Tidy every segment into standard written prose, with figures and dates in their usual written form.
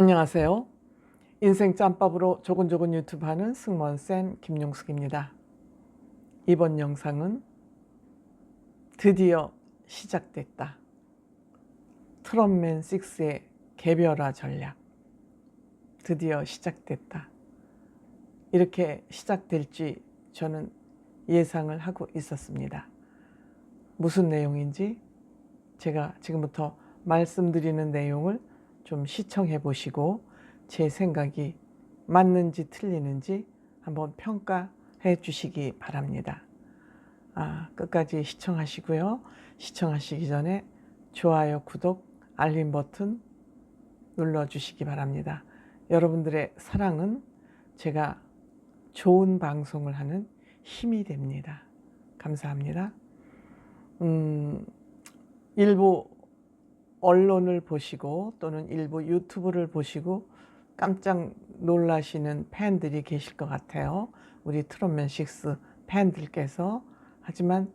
안녕하세요. 인생 짬밥으로 조근조근 유튜브 하는 승무원쌤 김용숙입니다. 이번 영상은 드디어 시작됐다. 트롯맨 6의 개별화 전략. 드디어 시작됐다. 이렇게 시작될지 저는 예상을 하고 있었습니다. 무슨 내용인지 제가 지금부터 말씀드리는 내용을 좀 시청해 보시고 제 생각이 맞는지 틀리는지 한번 평가해 주시기 바랍니다. 끝까지 시청하시고요. 시청하시기 전에 좋아요, 구독, 알림 버튼 눌러주시기 바랍니다. 여러분들의 사랑은 제가 좋은 방송을 하는 힘이 됩니다. 감사합니다. 일부 언론을 보시고 또는 일부 유튜브를 보시고 깜짝 놀라시는 팬들이 계실 것 같아요. 우리 트롯맨 6 팬들께서. 하지만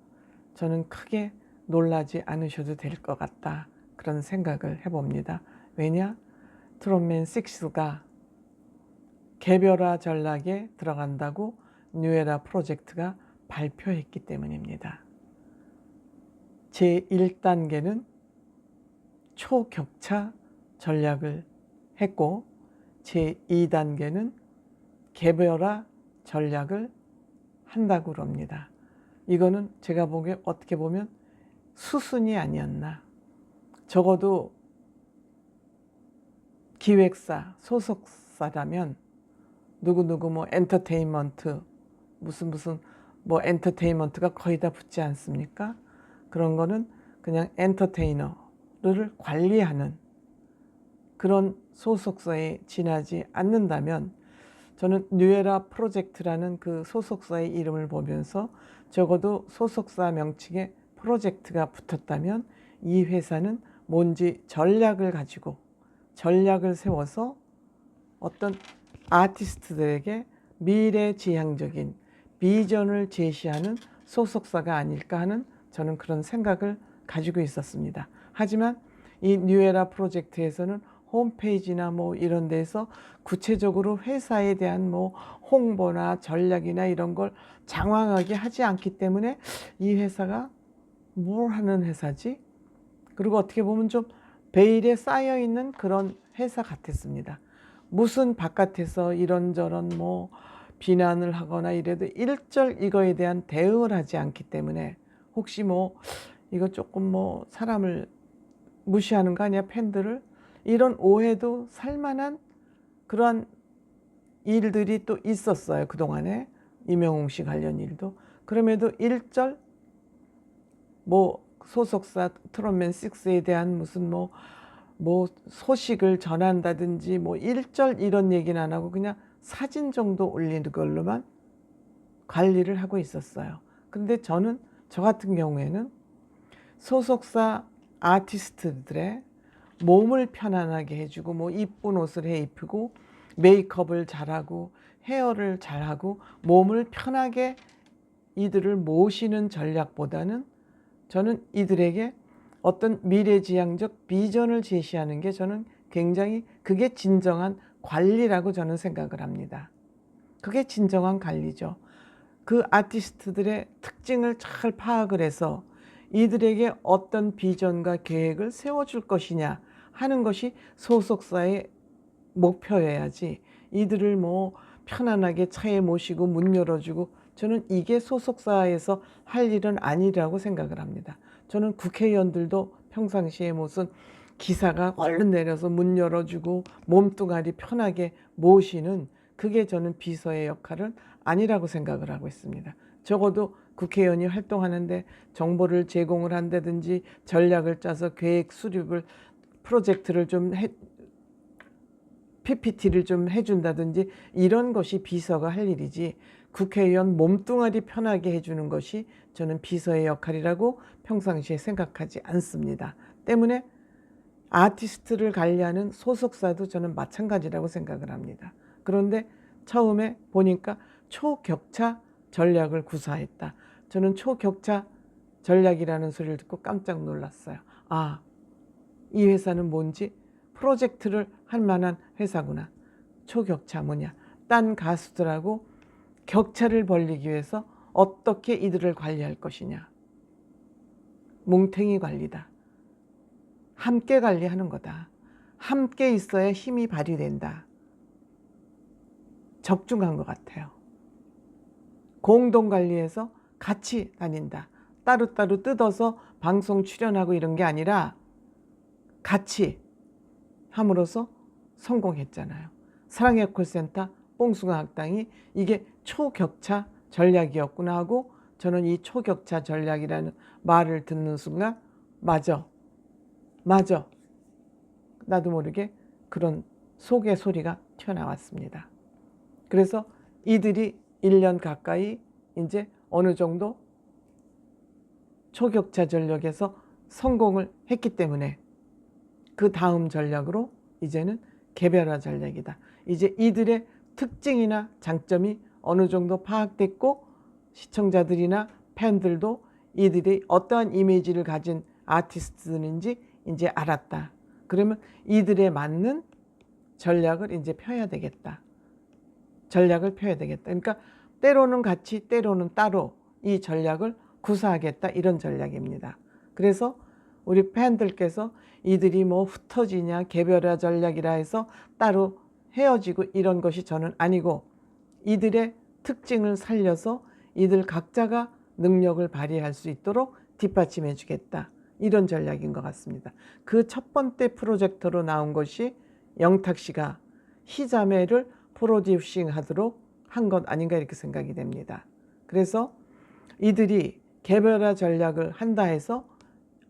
저는 크게 놀라지 않으셔도 될 것 같다. 그런 생각을 해봅니다. 왜냐? 트롯맨 6가 개별화 전략에 들어간다고 뉴에라 프로젝트가 발표했기 때문입니다. 제1단계는 초격차 전략을 했고 제2단계는 개별화 전략을 한다고 합니다. 이거는 제가 보기에 어떻게 보면 수순이 아니었나. 적어도 기획사, 소속사라면 누구누구 뭐 엔터테인먼트 무슨 뭐 엔터테인먼트가 거의 다 붙지 않습니까? 그런 거는 그냥 엔터테이너를 관리하는 그런 소속사에 지나지 않는다면 저는 뉴에라 프로젝트라는 그 소속사의 이름을 보면서 적어도 소속사 명칭에 프로젝트가 붙었다면 이 회사는 뭔지 전략을 가지고 전략을 세워서 어떤 아티스트들에게 미래지향적인 비전을 제시하는 소속사가 아닐까 하는 저는 그런 생각을 가지고 있었습니다. 하지만 이 뉴에라 프로젝트에서는 홈페이지나 뭐 이런 데서 구체적으로 회사에 대한 뭐 홍보나 전략이나 이런 걸 장황하게 하지 않기 때문에 이 회사가 뭘 하는 회사지? 그리고 어떻게 보면 좀 베일에 쌓여 있는 그런 회사 같았습니다. 무슨 바깥에서 이런저런 뭐 비난을 하거나 이래도 일절 이거에 대한 대응을 하지 않기 때문에 혹시 뭐 이거 조금 뭐 사람을 무시하는 거 아니야, 팬들을? 이런 오해도 살만한 그러한 일들이 또 있었어요. 그동안에 임영웅 씨 관련 일도. 그럼에도 일절 뭐 소속사 트롯맨 6에 대한 무슨 뭐 소식을 전한다든지 뭐 일절 이런 얘기는 안 하고 그냥 사진 정도 올리는 걸로만 관리를 하고 있었어요. 근데 저는 저 같은 경우에는 소속사 아티스트들의 몸을 편안하게 해주고 뭐 이쁜 옷을 해 입히고 메이크업을 잘하고 헤어를 잘하고 몸을 편하게 이들을 모시는 전략보다는 저는 이들에게 어떤 미래지향적 비전을 제시하는 게 저는 굉장히 그게 진정한 관리라고 저는 생각을 합니다. 그게 진정한 관리죠. 그 아티스트들의 특징을 잘 파악을 해서 이들에게 어떤 비전과 계획을 세워줄 것이냐 하는 것이 소속사의 목표여야지 이들을 뭐 편안하게 차에 모시고 문 열어주고 저는 이게 소속사에서 할 일은 아니라고 생각을 합니다. 저는 국회의원들도 평상시에 무슨 기사가 얼른 내려서 문 열어주고 몸뚱아리 편하게 모시는 그게 저는 비서의 역할은 아니라고 생각을 하고 있습니다. 적어도 국회의원이 활동하는데 정보를 제공을 한다든지 전략을 짜서 계획 수립을 프로젝트를 좀 PPT를 좀 해준다든지 이런 것이 비서가 할 일이지 국회의원 몸뚱아리 편하게 해주는 것이 저는 비서의 역할이라고 평상시에 생각하지 않습니다. 때문에 아티스트를 관리하는 소속사도 저는 마찬가지라고 생각을 합니다. 그런데 처음에 보니까 초격차 전략을 구사했다. 저는 초격차 전략이라는 소리를 듣고 깜짝 놀랐어요. 이 회사는 뭔지 프로젝트를 할 만한 회사구나. 초격차 뭐냐? 딴 가수들하고 격차를 벌리기 위해서 어떻게 이들을 관리할 것이냐. 뭉탱이 관리다. 함께 관리하는 거다. 함께 있어야 힘이 발휘된다. 적중한 것 같아요. 공동 관리해서 같이 다닌다. 따로따로 뜯어서 방송 출연하고 이런 게 아니라 같이 함으로써 성공했잖아요. 사랑의 콜센터 뽕숭아 학당이 이게 초격차 전략이었구나 하고 저는 이 초격차 전략이라는 말을 듣는 순간 맞아. 나도 모르게 그런 속의 소리가 튀어나왔습니다. 그래서 이들이 1년 가까이 이제 어느 정도 초격차 전략에서 성공을 했기 때문에 그 다음 전략으로 이제는 개별화 전략이다. 이제 이들의 특징이나 장점이 어느 정도 파악됐고 시청자들이나 팬들도 이들이 어떠한 이미지를 가진 아티스트인지 이제 알았다. 그러면 이들에 맞는 전략을 이제 펴야 되겠다. 그러니까 때로는 같이 때로는 따로 이 전략을 구사하겠다 이런 전략입니다. 그래서 우리 팬들께서 이들이 뭐 흩어지냐 개별화 전략이라 해서 따로 헤어지고 이런 것이 저는 아니고 이들의 특징을 살려서 이들 각자가 능력을 발휘할 수 있도록 뒷받침해 주겠다. 이런 전략인 것 같습니다. 그 첫 번째 프로젝터로 나온 것이 영탁 씨가 희자매를 프로듀싱 하도록 한 것 아닌가 이렇게 생각이 됩니다. 그래서 이들이 개별화 전략을 한다 해서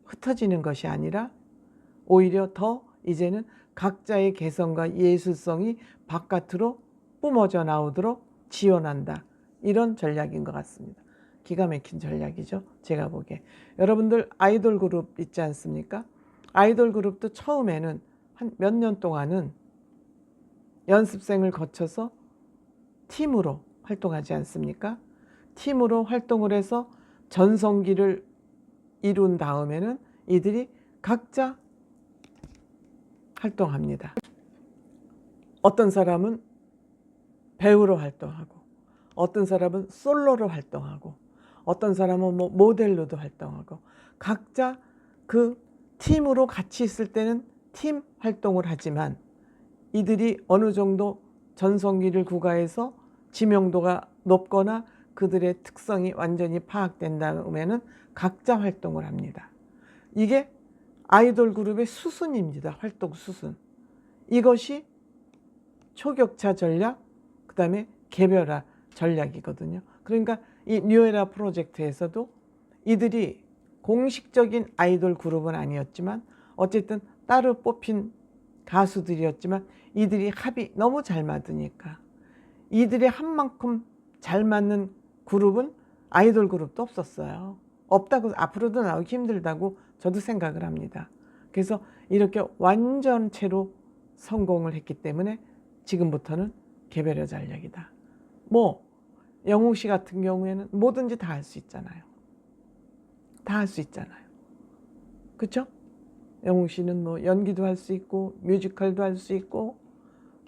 흩어지는 것이 아니라 오히려 더 이제는 각자의 개성과 예술성이 바깥으로 뿜어져 나오도록 지원한다. 이런 전략인 것 같습니다. 기가 막힌 전략이죠. 제가 보기에. 여러분들 아이돌 그룹 있지 않습니까? 아이돌 그룹도 처음에는 한 몇 년 동안은 연습생을 거쳐서 팀으로 활동하지 않습니까? 팀으로 활동을 해서 전성기를 이룬 다음에는 이들이 각자 활동합니다. 어떤 사람은 배우로 활동하고 어떤 사람은 솔로로 활동하고 어떤 사람은 뭐 모델로도 활동하고 각자 그 팀으로 같이 있을 때는 팀 활동을 하지만 이들이 어느 정도 전성기를 구가해서 지명도가 높거나 그들의 특성이 완전히 파악된 다음에는 각자 활동을 합니다. 이게 아이돌 그룹의 수순입니다. 활동 수순. 이것이 초격차 전략, 그 다음에 개별화 전략이거든요. 그러니까 이 뉴에라 프로젝트에서도 이들이 공식적인 아이돌 그룹은 아니었지만 어쨌든 따로 뽑힌 가수들이었지만 이들이 합이 너무 잘 맞으니까 이들의 한 만큼 잘 맞는 그룹은 아이돌 그룹도 없었어요. 없다고 앞으로도 나오기 힘들다고 저도 생각을 합니다. 그래서 이렇게 완전체로 성공을 했기 때문에 지금부터는 개별화 전략이다. 뭐 영웅 씨 같은 경우에는 뭐든지 다 할 수 있잖아요. 다 할 수 있잖아요. 그렇죠? 영웅 씨는 뭐 연기도 할 수 있고 뮤지컬도 할 수 있고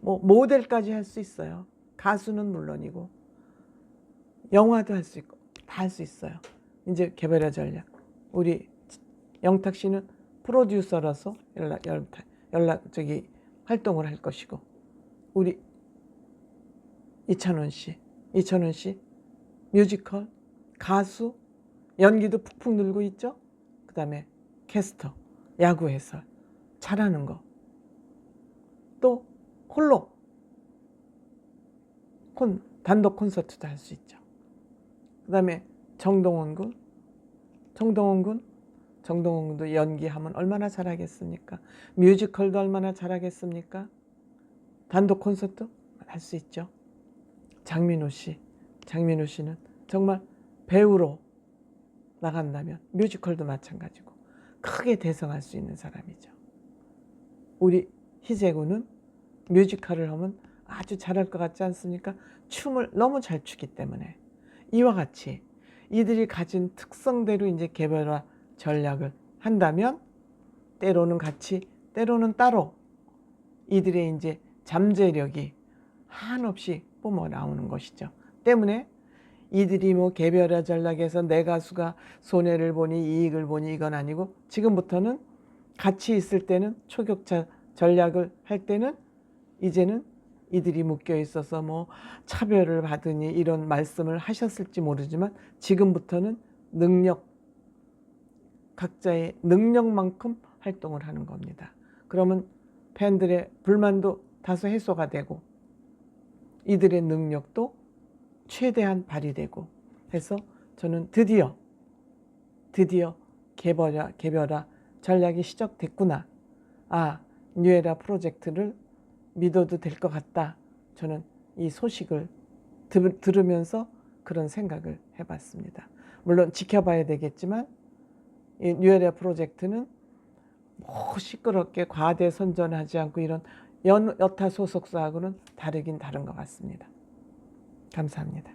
뭐 모델까지 할 수 있어요. 가수는 물론이고 영화도 할 수 있고 다 할 수 있어요. 이제 개별화 전략. 우리 영탁 씨는 프로듀서로서 활동을 할 것이고 우리 이찬원 씨 뮤지컬, 가수, 연기도 푹푹 늘고 있죠. 그 다음에 캐스터, 야구 해설 잘하는 거. 또 홀로 단독 콘서트도 할 수 있죠. 그 다음에 정동원 군도 연기하면 얼마나 잘하겠습니까? 뮤지컬도 얼마나 잘하겠습니까? 단독 콘서트 할 수 있죠. 장민호 씨는 정말 배우로 나간다면 뮤지컬도 마찬가지고 크게 대성할 수 있는 사람이죠. 우리 희재군은 뮤지컬을 하면 아주 잘할 것 같지 않습니까? 춤을 너무 잘 추기 때문에 이와 같이 이들이 가진 특성대로 이제 개별화 전략을 한다면 때로는 같이 때로는 따로 이들의 이제 잠재력이 한없이 뿜어 나오는 것이죠. 때문에 이들이 뭐 개별화 전략에서 내 가수가 손해를 보니 이익을 보니 이건 아니고, 지금부터는 같이 있을 때는 초격차 전략을 할 때는 이제는 이들이 묶여 있어서 뭐 차별을 받으니 이런 말씀을 하셨을지 모르지만, 지금부터는 능력, 각자의 능력만큼 활동을 하는 겁니다. 그러면 팬들의 불만도 다소 해소가 되고 이들의 능력도 최대한 발휘되고 해서, 저는 드디어 개별화 전략이 시작됐구나, 뉴에라 프로젝트를 믿어도 될 것 같다, 저는 이 소식을 들으면서 그런 생각을 해봤습니다. 물론 지켜봐야 되겠지만 이 뉴에라 프로젝트는 뭐 시끄럽게 과대 선전하지 않고 이런 여타 소속사하고는 다르긴 다른 것 같습니다. 감사합니다.